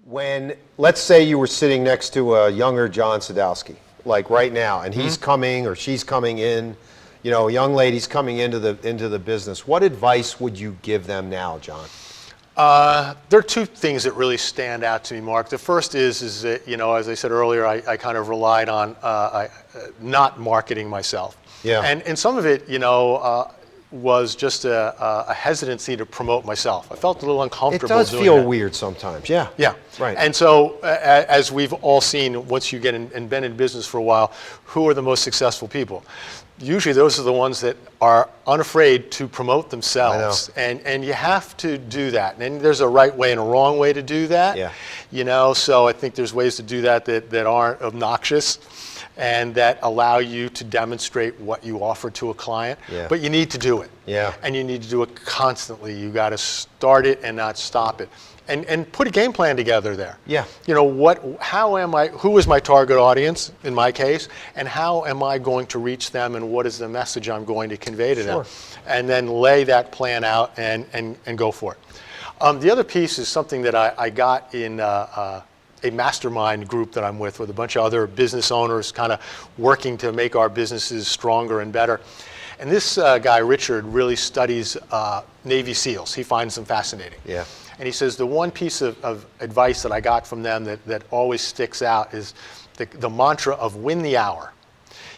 When, let's say you were sitting next to a younger John Sadowski, like right now, and he's coming or she's coming in, you know, a young lady's coming into the business, what advice would you give them now, John? There are two things that really stand out to me, Mark. The first is that, you know, as I said earlier, I kind of relied on not marketing myself. Yeah. And some of it, you know, was just a hesitancy to promote myself. I felt a little uncomfortable doing that. It does feel weird sometimes, yeah. Yeah. Right. And so, as we've all seen, once you get and been in business for a while, who are the most successful people? Usually those are the ones that are unafraid to promote themselves. And you have to do that. And there's a right way and a wrong way to do that. Yeah. You know, so I think there's ways to do that that aren't obnoxious and that allow you to demonstrate what you offer to a client. Yeah. But you need to do it. Yeah. And you need to do it constantly. You got to start it and not stop it. And put a game plan together there. Yeah. You know, who is my target audience in my case, and how am I going to reach them, and what is the message I'm going to convey to them? And then lay that plan out and go for it. The other piece is something that I got in a mastermind group that I'm with a bunch of other business owners kind of working to make our businesses stronger and better. And this guy, Richard, really studies Navy SEALs. He finds them fascinating. Yeah. And he says the one piece of advice that I got from them that always sticks out is the mantra of win the hour.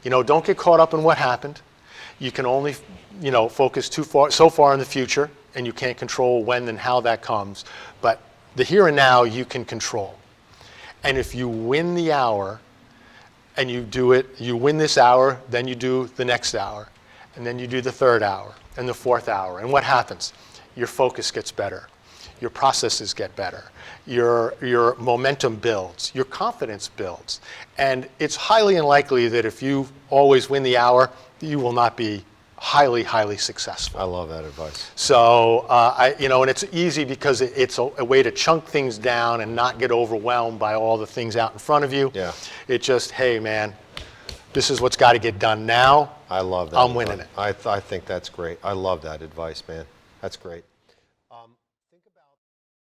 You know, don't get caught up in what happened. You can only, you know, focus so far in the future, and you can't control when and how that comes. But the here and now you can control. And if you win the hour, and you do it, you win this hour, then you do the next hour, and then you do the third hour, and the fourth hour. And what happens? Your focus gets better. Your processes get better. Your momentum builds. Your confidence builds. And it's highly unlikely that if you always win the hour, you will not be highly, highly successful. I love that advice. So, you know, and it's easy because it's a way to chunk things down and not get overwhelmed by all the things out in front of you. Yeah. It's just, hey, man, this is what's got to get done now. I love that. I'm winning it. I think that's great. I love that advice, man. That's great.